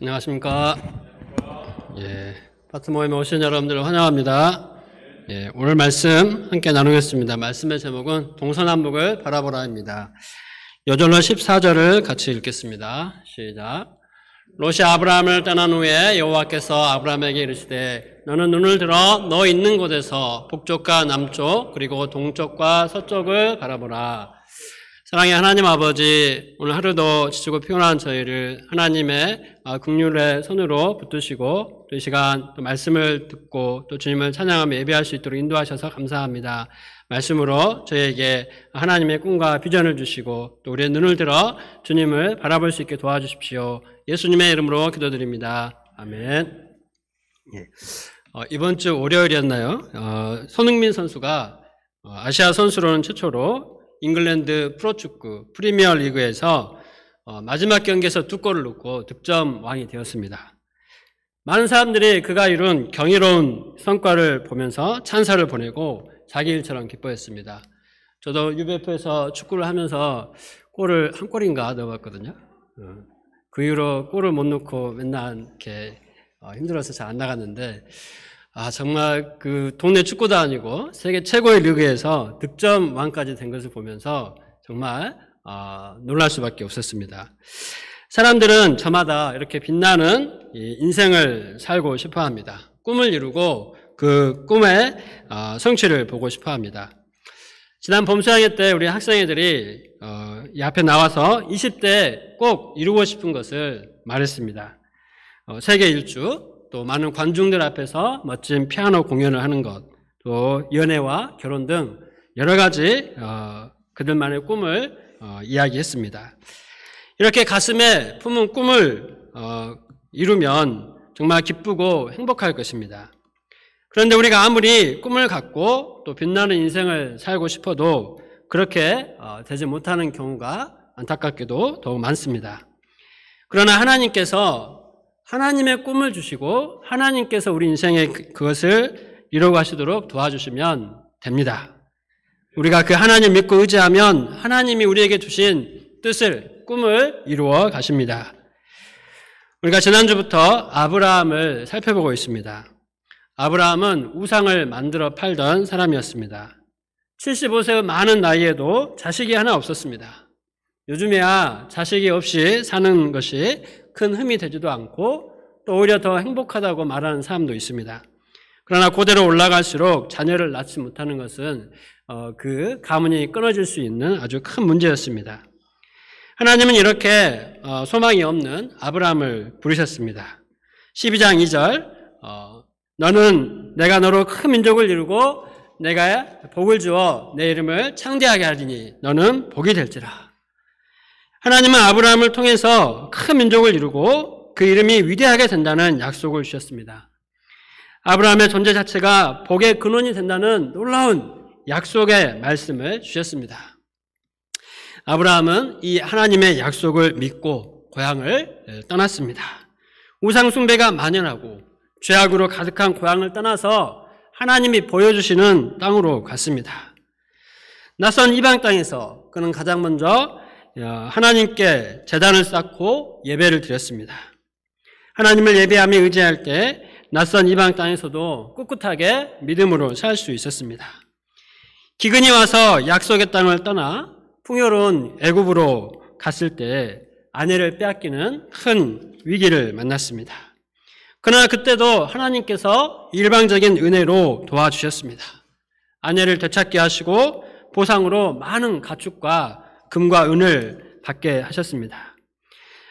안녕하십니까. 파트 모임에 오신 여러분들을 환영합니다. 오늘 말씀 함께 나누겠습니다. 말씀의 제목은 동서남북을 바라보라입니다. 여절로 14절을 같이 읽겠습니다. 시작. 롯이 아브라함을 떠난 후에 여호와께서 아브라함에게 이르시되 너는 눈을 들어 너 있는 곳에서 북쪽과 남쪽 그리고 동쪽과 서쪽을 바라보라. 사랑의 하나님 아버지, 오늘 하루도 지치고 피곤한 저희를 하나님의 긍휼의 손으로 붙드시고 또 이 시간 또 말씀을 듣고 또 주님을 찬양하며 예배할 수 있도록 인도하셔서 감사합니다. 말씀으로 저희에게 하나님의 꿈과 비전을 주시고 또 우리의 눈을 들어 주님을 바라볼 수 있게 도와주십시오. 예수님의 이름으로 기도드립니다. 아멘. 이번 주 월요일이었나요? 손흥민 선수가 아시아 선수로는 최초로 잉글랜드 프로축구 프리미어 리그에서 마지막 경기에서 2골을 넣고 득점 왕이 되었습니다. 많은 사람들이 그가 이룬 경이로운 성과를 보면서 찬사를 보내고 자기 일처럼 기뻐했습니다. 저도 UBF에서 축구를 하면서 골을 한 골인가 넣어봤거든요. 그 이후로 골을 못 넣고 맨날 이렇게 힘들어서 잘 안 나갔는데 정말 그 동네 축구도 아니고 세계 최고의 리그에서 득점 왕까지 된 것을 보면서 정말 놀랄 수밖에 없었습니다. 사람들은 저마다 이렇게 빛나는 인생을 살고 싶어 합니다. 꿈을 이루고 그 꿈의 성취를 보고 싶어 합니다. 지난 봄수양회 때 우리 학생애들이 이 앞에 나와서 20대 꼭 이루고 싶은 것을 말했습니다. 세계 일주, 또 많은 관중들 앞에서 멋진 피아노 공연을 하는 것, 또 연애와 결혼 등 여러 가지 그들만의 꿈을 이야기했습니다. 이렇게 가슴에 품은 꿈을 이루면 정말 기쁘고 행복할 것입니다. 그런데 우리가 아무리 꿈을 갖고 또 빛나는 인생을 살고 싶어도 그렇게 되지 못하는 경우가 안타깝게도 더욱 많습니다. 그러나 하나님께서 하나님의 꿈을 주시고 하나님께서 우리 인생에 그것을 이루어가시도록 도와주시면 됩니다. 우리가 그 하나님 믿고 의지하면 하나님이 우리에게 주신 뜻을, 꿈을 이루어 가십니다. 우리가 지난주부터 아브라함을 살펴보고 있습니다. 아브라함은 우상을 만들어 팔던 사람이었습니다. 75세의 많은 나이에도 자식이 하나 없었습니다. 요즘에야 자식이 없이 사는 것이 큰 흠이 되지도 않고 또 오히려 더 행복하다고 말하는 사람도 있습니다. 그러나 고대로 올라갈수록 자녀를 낳지 못하는 것은 그 가문이 끊어질 수 있는 아주 큰 문제였습니다. 하나님은 이렇게 소망이 없는 아브라함을 부르셨습니다. 12장 2절 너는 내가 너로 큰 민족을 이루고 내가 복을 주어 내 이름을 창대하게 하리니 너는 복이 될지라. 하나님은 아브라함을 통해서 큰 민족을 이루고 그 이름이 위대하게 된다는 약속을 주셨습니다. 아브라함의 존재 자체가 복의 근원이 된다는 놀라운 약속의 말씀을 주셨습니다. 아브라함은 이 하나님의 약속을 믿고 고향을 떠났습니다. 우상 숭배가 만연하고 죄악으로 가득한 고향을 떠나서 하나님이 보여주시는 땅으로 갔습니다. 낯선 이방 땅에서 그는 가장 먼저 하나님께 제단을 쌓고 예배를 드렸습니다. 하나님을 예배하며 의지할 때 낯선 이방 땅에서도 꿋꿋하게 믿음으로 살 수 있었습니다. 기근이 와서 약속의 땅을 떠나 풍요로운 애굽으로 갔을 때 아내를 빼앗기는 큰 위기를 만났습니다. 그러나 그때도 하나님께서 일방적인 은혜로 도와주셨습니다. 아내를 되찾게 하시고 보상으로 많은 가축과 금과 은을 받게 하셨습니다.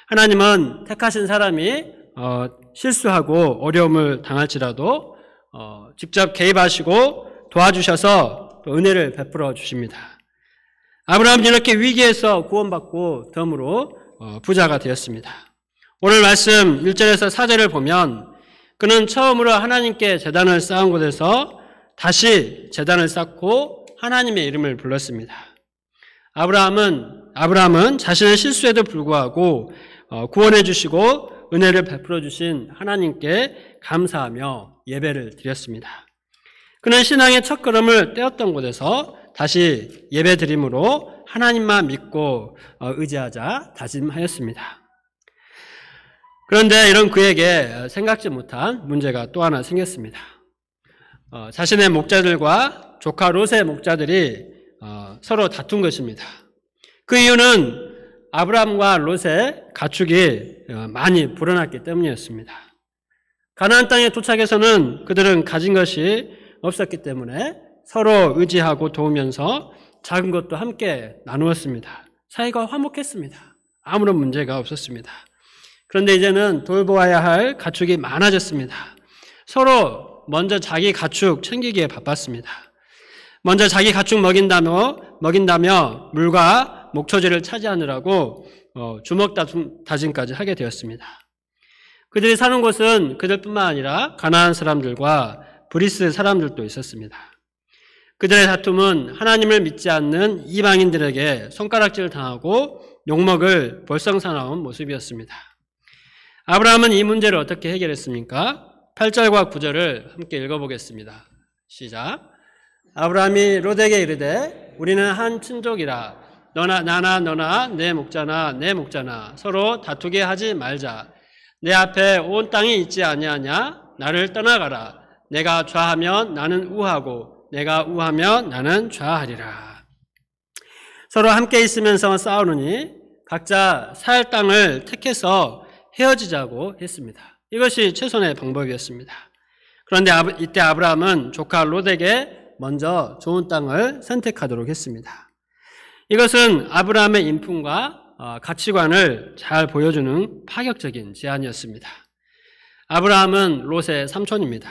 하나님은 택하신 사람이 실수하고 어려움을 당할지라도 직접 개입하시고 도와주셔서 또 은혜를 베풀어 주십니다. 아브라함은 이렇게 위기에서 구원받고 덤으로 부자가 되었습니다. 오늘 말씀 1절에서 4절을 보면 그는 처음으로 하나님께 제단을 쌓은 곳에서 다시 제단을 쌓고 하나님의 이름을 불렀습니다. 아브라함은 자신의 실수에도 불구하고 구원해 주시고 은혜를 베풀어 주신 하나님께 감사하며 예배를 드렸습니다. 그는 신앙의 첫걸음을 떼었던 곳에서 다시 예배드림으로 하나님만 믿고 의지하자 다짐하였습니다. 그런데 이런 그에게 생각지 못한 문제가 또 하나 생겼습니다. 자신의 목자들과 조카 롯의 목자들이 서로 다툰 것입니다. 그 이유는 아브라함과 롯의 가축이 많이 불어났기 때문이었습니다. 가나안 땅에 도착해서는 그들은 가진 것이 없었기 때문에 서로 의지하고 도우면서 작은 것도 함께 나누었습니다. 사이가 화목했습니다. 아무런 문제가 없었습니다. 그런데 이제는 돌보아야 할 가축이 많아졌습니다. 서로 먼저 자기 가축 챙기기에 바빴습니다. 먼저 자기 가축 먹인다며 물과 목초지를 차지하느라고 주먹 다짐까지 하게 되었습니다. 그들이 사는 곳은 그들뿐만 아니라 가나안 사람들과 브리스 사람들도 있었습니다. 그들의 다툼은 하나님을 믿지 않는 이방인들에게 손가락질 당하고 욕먹을 볼썽사나운 모습이었습니다. 아브라함은 이 문제를 어떻게 해결했습니까? 8절과 9절을 함께 읽어보겠습니다. 시작. 아브라함이 롯에게 이르되 우리는 한 친족이라 너나 내 목자나 서로 다투게 하지 말자. 내 앞에 온 땅이 있지 아니하냐? 나를 떠나가라. 내가 좌하면 나는 우하고 내가 우하면 나는 좌하리라. 서로 함께 있으면서 싸우느니 각자 살 땅을 택해서 헤어지자고 했습니다. 이것이 최선의 방법이었습니다. 그런데 이때 아브라함은 조카 롯에게 먼저 좋은 땅을 선택하도록 했습니다. 이것은 아브라함의 인품과 가치관을 잘 보여주는 파격적인 제안이었습니다. 아브라함은 롯의 삼촌입니다.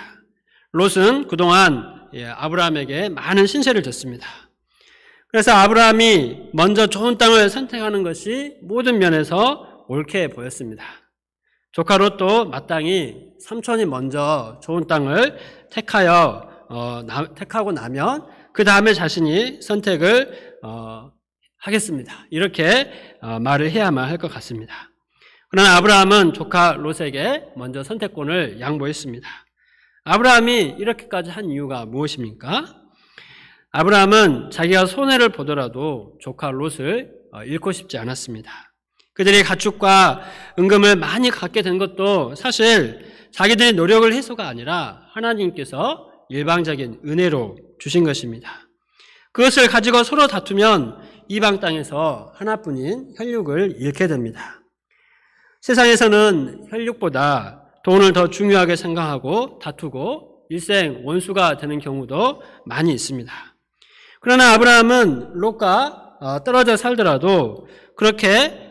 롯은 그동안 아브라함에게 많은 신세를 졌습니다. 그래서 아브라함이 먼저 좋은 땅을 선택하는 것이 모든 면에서 옳게 보였습니다. 조카 롯도 마땅히 삼촌이 먼저 좋은 땅을 택하고 나면 그 다음에 자신이 선택을 하겠습니다. 이렇게 말을 해야만 할 것 같습니다. 그러나 아브라함은 조카 롯에게 먼저 선택권을 양보했습니다. 아브라함이 이렇게까지 한 이유가 무엇입니까? 아브라함은 자기가 손해를 보더라도 조카 롯을 잃고 싶지 않았습니다. 그들이 가축과 은금을 많이 갖게 된 것도 사실 자기들의 노력을 해서가 아니라 하나님께서 일방적인 은혜로 주신 것입니다. 그것을 가지고 서로 다투면 이방 땅에서 하나뿐인 혈육을 잃게 됩니다. 세상에서는 혈육보다 돈을 더 중요하게 생각하고 다투고 일생 원수가 되는 경우도 많이 있습니다. 그러나 아브라함은 롯과 떨어져 살더라도 그렇게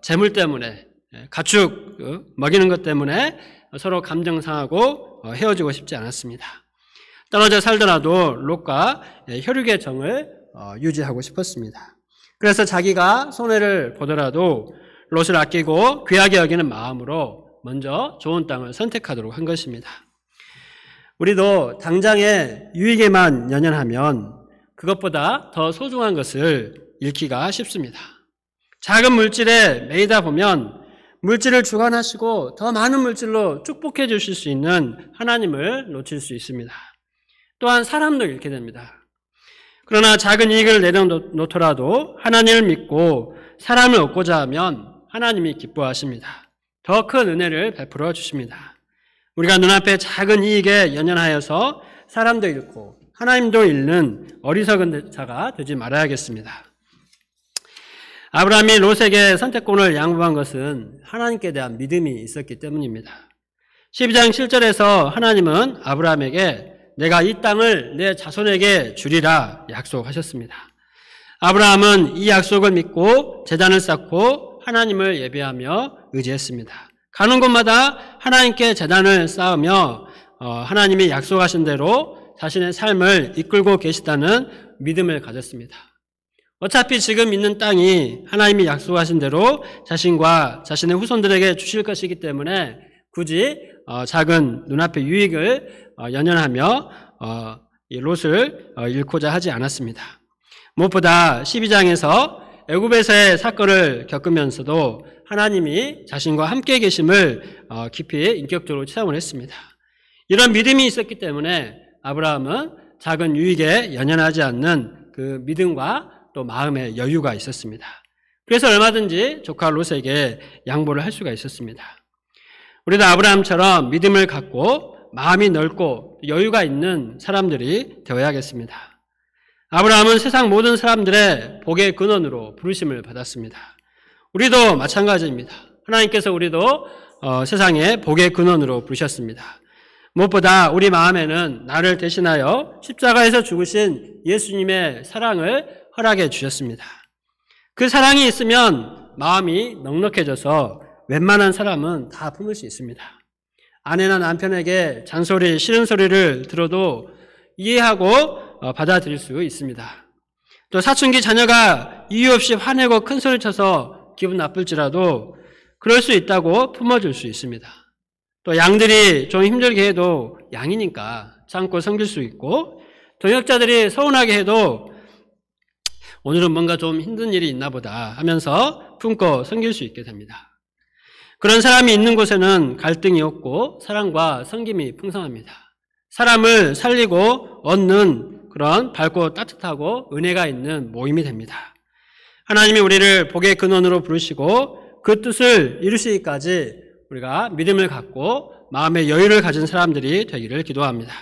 재물 때문에 가축 먹이는 것 때문에 서로 감정 상하고 헤어지고 싶지 않았습니다. 떨어져 살더라도 롯과 혈육의 정을 유지하고 싶었습니다. 그래서 자기가 손해를 보더라도 롯을 아끼고 귀하게 여기는 마음으로 먼저 좋은 땅을 선택하도록 한 것입니다. 우리도 당장의 유익에만 연연하면 그것보다 더 소중한 것을 잃기가 쉽습니다. 작은 물질에 매이다 보면 물질을 주관하시고 더 많은 물질로 축복해 주실 수 있는 하나님을 놓칠 수 있습니다. 또한 사람도 잃게 됩니다. 그러나 작은 이익을 내려놓더라도 하나님을 믿고 사람을 얻고자 하면 하나님이 기뻐하십니다. 더 큰 은혜를 베풀어 주십니다. 우리가 눈앞에 작은 이익에 연연하여서 사람도 잃고 하나님도 잃는 어리석은 자가 되지 말아야겠습니다. 아브라함이 롯에게 선택권을 양보한 것은 하나님께 대한 믿음이 있었기 때문입니다. 12장 7절에서 하나님은 아브라함에게 내가 이 땅을 내 자손에게 주리라 약속하셨습니다. 아브라함은 이 약속을 믿고 제단을 쌓고 하나님을 예배하며 의지했습니다. 가는 곳마다 하나님께 제단을 쌓으며 하나님이 약속하신 대로 자신의 삶을 이끌고 계시다는 믿음을 가졌습니다. 어차피 지금 있는 땅이 하나님이 약속하신 대로 자신과 자신의 후손들에게 주실 것이기 때문에 굳이 작은 눈앞의 유익을 연연하며 롯을 잃고자 하지 않았습니다. 무엇보다 12장에서 애굽에서의 사건을 겪으면서도 하나님이 자신과 함께 계심을 깊이 인격적으로 체험을 했습니다. 이런 믿음이 있었기 때문에 아브라함은 작은 유익에 연연하지 않는 그 믿음과 또 마음의 여유가 있었습니다. 그래서 얼마든지 조카 롯에게 양보를 할 수가 있었습니다. 우리도 아브라함처럼 믿음을 갖고 마음이 넓고 여유가 있는 사람들이 되어야겠습니다. 아브라함은 세상 모든 사람들의 복의 근원으로 부르심을 받았습니다. 우리도 마찬가지입니다. 하나님께서 우리도 세상의 복의 근원으로 부르셨습니다. 무엇보다 우리 마음에는 나를 대신하여 십자가에서 죽으신 예수님의 사랑을 허락해 주셨습니다. 그 사랑이 있으면 마음이 넉넉해져서 웬만한 사람은 다 품을 수 있습니다. 아내나 남편에게 잔소리, 싫은 소리를 들어도 이해하고 받아들일 수 있습니다. 또 사춘기 자녀가 이유 없이 화내고 큰 소리 쳐서 기분 나쁠지라도 그럴 수 있다고 품어줄 수 있습니다. 또 양들이 좀 힘들게 해도 양이니까 참고 섬길 수 있고, 동역자들이 서운하게 해도 오늘은 뭔가 좀 힘든 일이 있나 보다 하면서 품고 섬길 수 있게 됩니다. 그런 사람이 있는 곳에는 갈등이 없고 사랑과 섬김이 풍성합니다. 사람을 살리고 얻는 그런 밝고 따뜻하고 은혜가 있는 모임이 됩니다. 하나님이 우리를 복의 근원으로 부르시고 그 뜻을 이루시기까지 우리가 믿음을 갖고 마음의 여유를 가진 사람들이 되기를 기도합니다.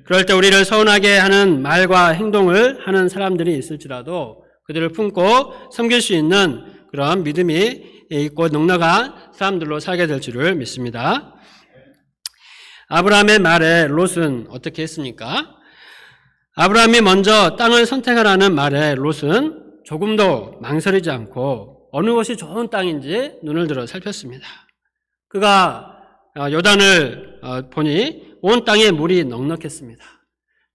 그럴 때 우리를 서운하게 하는 말과 행동을 하는 사람들이 있을지라도 그들을 품고 섬길 수 있는 그런 믿음이 있고 넉넉한 사람들로 살게 될 줄을 믿습니다. 아브라함의 말에 롯은 어떻게 했습니까? 아브라함이 먼저 땅을 선택하라는 말에 롯은 조금도 망설이지 않고 어느 곳이 좋은 땅인지 눈을 들어 살폈습니다. 그가 요단을 보니 온 땅에 물이 넉넉했습니다.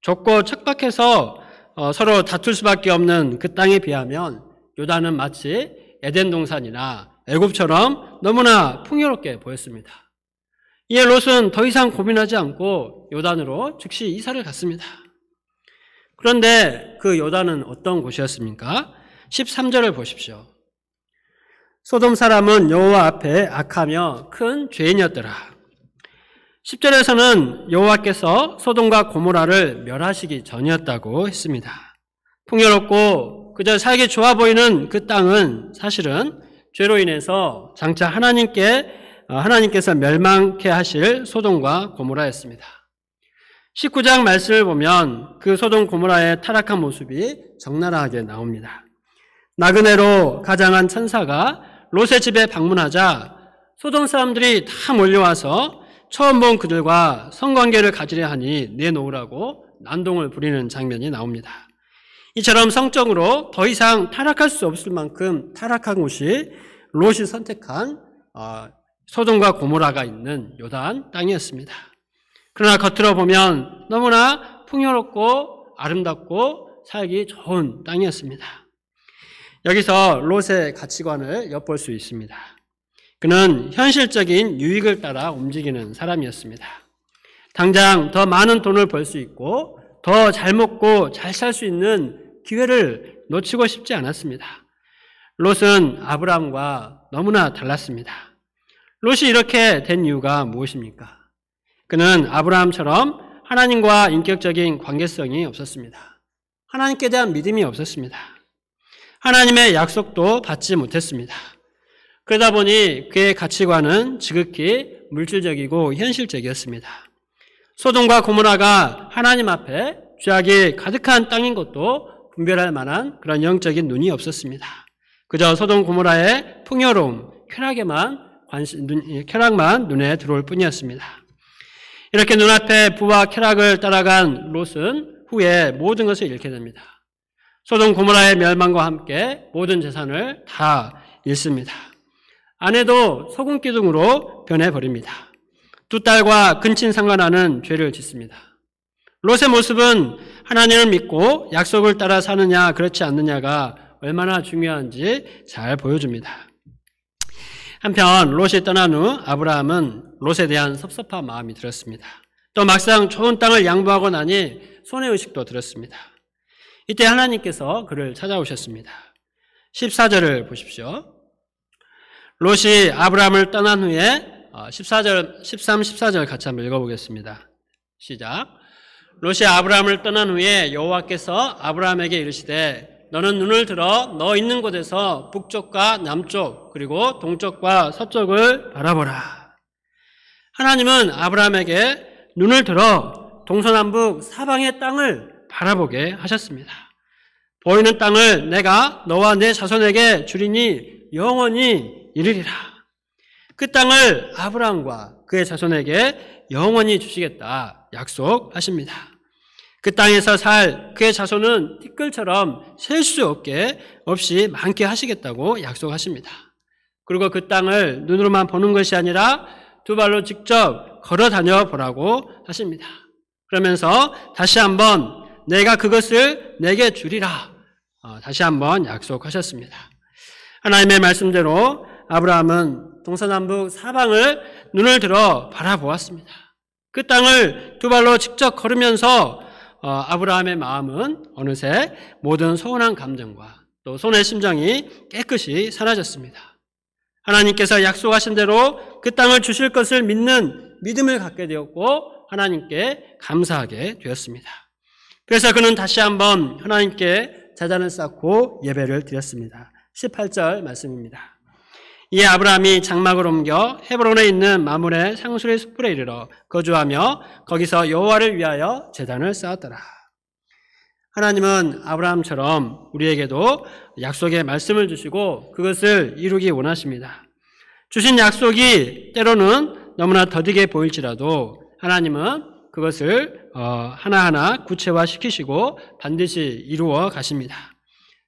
좁고 척박해서 서로 다툴 수밖에 없는 그 땅에 비하면 요단은 마치 에덴 동산이나 애굽처럼 너무나 풍요롭게 보였습니다. 이에 롯은 더 이상 고민하지 않고 요단으로 즉시 이사를 갔습니다. 그런데 그 요단은 어떤 곳이었습니까? 13절을 보십시오. 소돔 사람은 여호와 앞에 악하며 큰 죄인이었더라. 10절에서는 여호와께서 소돔과 고모라를 멸하시기 전이었다고 했습니다. 풍요롭고 그저 살기 좋아 보이는 그 땅은 사실은 죄로 인해서 장차 하나님께서 멸망케 하실 소돔과 고모라였습니다. 19장 말씀을 보면 그 소돔 고모라의 타락한 모습이 적나라하게 나옵니다. 나그네로 가장한 천사가 롯의 집에 방문하자 소돔 사람들이 다 몰려와서 처음 본 그들과 성관계를 가지려 하니 내놓으라고 난동을 부리는 장면이 나옵니다. 이처럼 성적으로 더 이상 타락할 수 없을 만큼 타락한 곳이 롯이 선택한 소돔과 고모라가 있는 요단 땅이었습니다. 그러나 겉으로 보면 너무나 풍요롭고 아름답고 살기 좋은 땅이었습니다. 여기서 롯의 가치관을 엿볼 수 있습니다. 그는 현실적인 유익을 따라 움직이는 사람이었습니다. 당장 더 많은 돈을 벌 수 있고 더 잘 먹고 잘 살 수 있는 기회를 놓치고 싶지 않았습니다. 롯은 아브라함과 너무나 달랐습니다. 롯이 이렇게 된 이유가 무엇입니까? 그는 아브라함처럼 하나님과 인격적인 관계성이 없었습니다. 하나님께 대한 믿음이 없었습니다. 하나님의 약속도 받지 못했습니다. 그러다 보니 그의 가치관은 지극히 물질적이고 현실적이었습니다. 소돔과 고모라가 하나님 앞에 죄악이 가득한 땅인 것도 분별할 만한 그런 영적인 눈이 없었습니다. 그저 소돔 고모라의 풍요로움, 쾌락만 눈에 들어올 뿐이었습니다. 이렇게 눈앞에 부와 쾌락을 따라간 롯은 후에 모든 것을 잃게 됩니다. 소돔 고모라의 멸망과 함께 모든 재산을 다 잃습니다. 아내도 소금기둥으로 변해버립니다. 두 딸과 근친상간하는 죄를 짓습니다. 롯의 모습은 하나님을 믿고 약속을 따라 사느냐 그렇지 않느냐가 얼마나 중요한지 잘 보여줍니다. 한편 롯이 떠난 후 아브라함은 롯에 대한 섭섭한 마음이 들었습니다. 또 막상 좋은 땅을 양보하고 나니 손해의식도 들었습니다. 이때 하나님께서 그를 찾아오셨습니다. 14절을 보십시오. 롯이 아브라함을 떠난 후에 13, 14절 같이 한번 읽어보겠습니다. 시작. 롯이 아브라함을 떠난 후에 여호와께서 아브라함에게 이르시되 너는 눈을 들어 너 있는 곳에서 북쪽과 남쪽 그리고 동쪽과 서쪽을 바라보라. 하나님은 아브라함에게 눈을 들어 동서남북 사방의 땅을 바라보게 하셨습니다. 보이는 땅을 내가 너와 내 자손에게 주리니 영원히 이르리라. 그 땅을 아브라함과 그의 자손에게 영원히 주시겠다 약속하십니다. 그 땅에서 살 그의 자손은 티끌처럼 셀 수 없이 많게 하시겠다고 약속하십니다. 그리고 그 땅을 눈으로만 보는 것이 아니라 두 발로 직접 걸어 다녀 보라고 하십니다. 그러면서 다시 한번 내가 그것을 내게 주리라 다시 한번 약속하셨습니다. 하나님의 말씀대로 아브라함은 동서남북 사방을 눈을 들어 바라보았습니다. 그 땅을 두 발로 직접 걸으면서 아브라함의 마음은 어느새 모든 서운한 감정과 또 손의 심정이 깨끗이 사라졌습니다. 하나님께서 약속하신 대로 그 땅을 주실 것을 믿는 믿음을 갖게 되었고 하나님께 감사하게 되었습니다. 그래서 그는 다시 한번 하나님께 제단을 쌓고 예배를 드렸습니다. 18절 말씀입니다. 이에 아브라함이 장막을 옮겨 헤브론에 있는 마므레 상수리 숲불에 이르러 거주하며 거기서 여호와를 위하여 제단을 쌓았더라. 하나님은 아브라함처럼 우리에게도 약속의 말씀을 주시고 그것을 이루기 원하십니다. 주신 약속이 때로는 너무나 더디게 보일지라도 하나님은 그것을 하나하나 구체화시키시고 반드시 이루어 가십니다.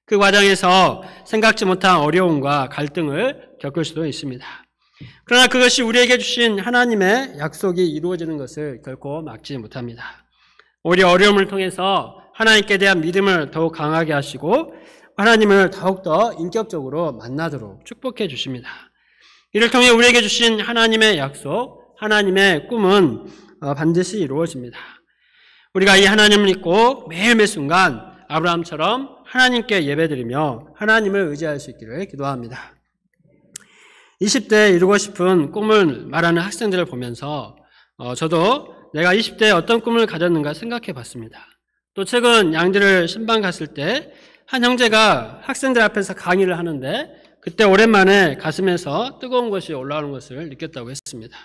그 과정에서 생각지 못한 어려움과 갈등을 겪을 수도 있습니다. 그러나 그것이 우리에게 주신 하나님의 약속이 이루어지는 것을 결코 막지 못합니다. 오히려 어려움을 통해서 하나님께 대한 믿음을 더욱 강하게 하시고 하나님을 더욱더 인격적으로 만나도록 축복해 주십니다. 이를 통해 우리에게 주신 하나님의 약속, 하나님의 꿈은 반드시 이루어집니다. 우리가 이 하나님을 믿고 매일매 순간 아브라함처럼 하나님께 예배드리며 하나님을 의지할 수 있기를 기도합니다. 20대에 이루고 싶은 꿈을 말하는 학생들을 보면서 저도 내가 20대에 어떤 꿈을 가졌는가 생각해 봤습니다. 또 최근 양들을 신방 갔을 때 한 형제가 학생들 앞에서 강의를 하는데 그때 오랜만에 가슴에서 뜨거운 것이 올라오는 것을 느꼈다고 했습니다.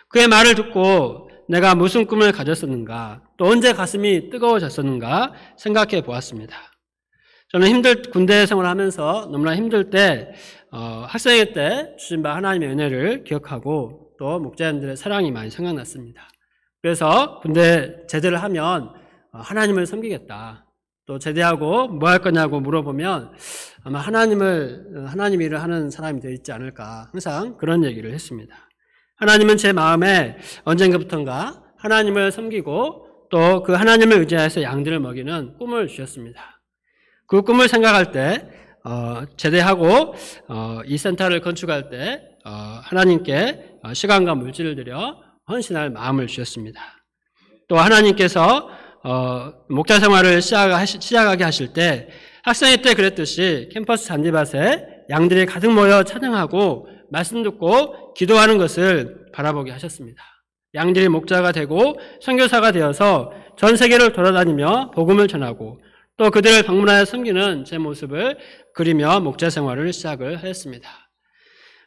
그의 말을 듣고 내가 무슨 꿈을 가졌었는가, 또 언제 가슴이 뜨거워졌었는가 생각해 보았습니다. 저는 군대 생활을 하면서 너무나 힘들 때 학생회 때 주신 바 하나님의 은혜를 기억하고 또 목자님들의 사랑이 많이 생각났습니다. 그래서 군대 제대를 하면 하나님을 섬기겠다. 또 제대하고 뭐 할 거냐고 물어보면 아마 하나님 일을 하는 사람이 되어 있지 않을까 항상 그런 얘기를 했습니다. 하나님은 제 마음에 언젠가부턴가 하나님을 섬기고 또 그 하나님을 의지해서 양들을 먹이는 꿈을 주셨습니다. 그 꿈을 생각할 때 제대하고 이 센터를 건축할 때 하나님께 시간과 물질을 들여 헌신할 마음을 주셨습니다. 또 하나님께서 목자 생활을 시작하게 하실 때 학생회 때 그랬듯이 캠퍼스 잔디밭에 양들이 가득 모여 찬양하고 말씀 듣고 기도하는 것을 바라보게 하셨습니다. 양들이 목자가 되고 선교사가 되어서 전 세계를 돌아다니며 복음을 전하고 또 그들을 방문하여 섬기는 제 모습을 그리며 목자 생활을 시작을 하였습니다.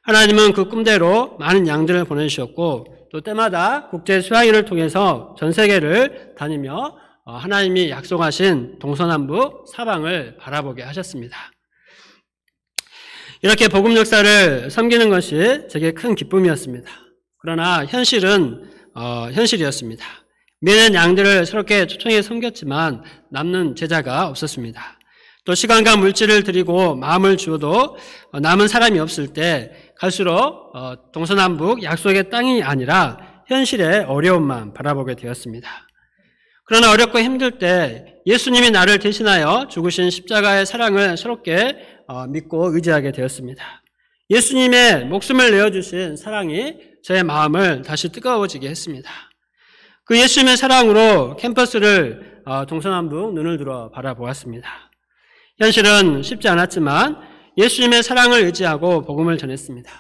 하나님은 그 꿈대로 많은 양들을 보내주셨고 또 때마다 국제 수양회를 통해서 전 세계를 다니며 하나님이 약속하신 동서남북 사방을 바라보게 하셨습니다. 이렇게 복음 역사를 섬기는 것이 제게 큰 기쁨이었습니다. 그러나 현실이었습니다. 미래는 양들을 새롭게 초청해 섬겼지만 남는 제자가 없었습니다. 또 시간과 물질을 드리고 마음을 주어도 남은 사람이 없을 때 갈수록 동서남북 약속의 땅이 아니라 현실의 어려움만 바라보게 되었습니다. 그러나 어렵고 힘들 때 예수님이 나를 대신하여 죽으신 십자가의 사랑을 새롭게 믿고 의지하게 되었습니다. 예수님의 목숨을 내어주신 사랑이 제 마음을 다시 뜨거워지게 했습니다. 그 예수님의 사랑으로 캠퍼스를 동서남북 눈을 들어 바라보았습니다. 현실은 쉽지 않았지만 예수님의 사랑을 의지하고 복음을 전했습니다.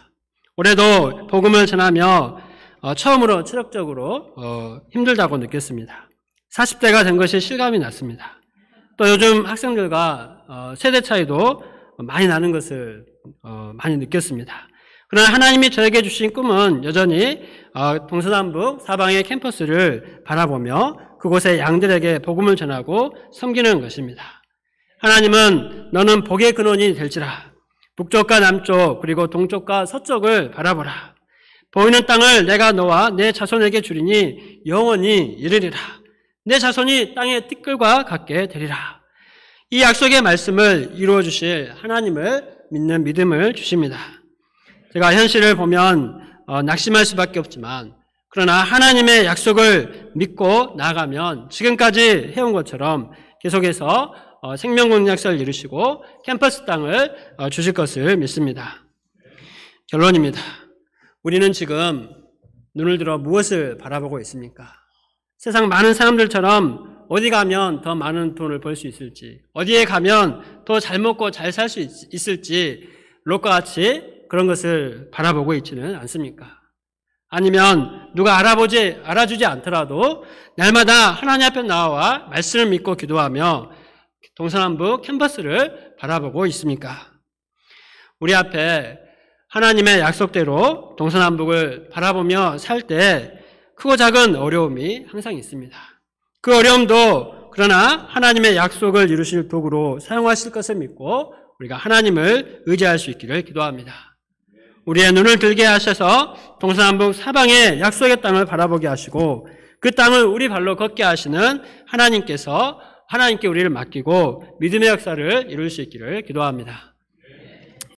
올해도 복음을 전하며 처음으로 체력적으로 힘들다고 느꼈습니다. 40대가 된 것이 실감이 났습니다. 또 요즘 학생들과 세대 차이도 많이 나는 것을 많이 느꼈습니다. 그러나 하나님이 저에게 주신 꿈은 여전히 동서남북 사방의 캠퍼스를 바라보며 그곳의 양들에게 복음을 전하고 섬기는 것입니다. 하나님은 너는 복의 근원이 될지라. 북쪽과 남쪽 그리고 동쪽과 서쪽을 바라보라. 보이는 땅을 내가 너와 내 자손에게 주리니 영원히 이르리라. 내 자손이 땅의 띠끌과 같게 되리라. 이 약속의 말씀을 이루어 주실 하나님을 믿는 믿음을 주십니다. 제가 현실을 보면 낙심할 수밖에 없지만 그러나 하나님의 약속을 믿고 나가면 지금까지 해온 것처럼 계속해서 생명국 약속을 이루시고 캠퍼스 땅을 주실 것을 믿습니다. 결론입니다. 우리는 지금 눈을 들어 무엇을 바라보고 있습니까? 세상 많은 사람들처럼 어디 가면 더 많은 돈을 벌 수 있을지, 어디에 가면 더 잘 먹고 잘 살 수 있을지 롯과 같이 그런 것을 바라보고 있지는 않습니까? 아니면 누가 알아주지 않더라도 날마다 하나님 앞에 나와 말씀을 믿고 기도하며 동서남북 캠퍼스를 바라보고 있습니까? 우리 앞에 하나님의 약속대로 동서남북을 바라보며 살 때 크고 작은 어려움이 항상 있습니다. 그 어려움도 그러나 하나님의 약속을 이루실 도구로 사용하실 것을 믿고 우리가 하나님을 의지할 수 있기를 기도합니다. 우리의 눈을 들게 하셔서 동서남북 사방의 약속의 땅을 바라보게 하시고 그 땅을 우리 발로 걷게 하시는 하나님께 우리를 맡기고 믿음의 역사를 이룰 수 있기를 기도합니다.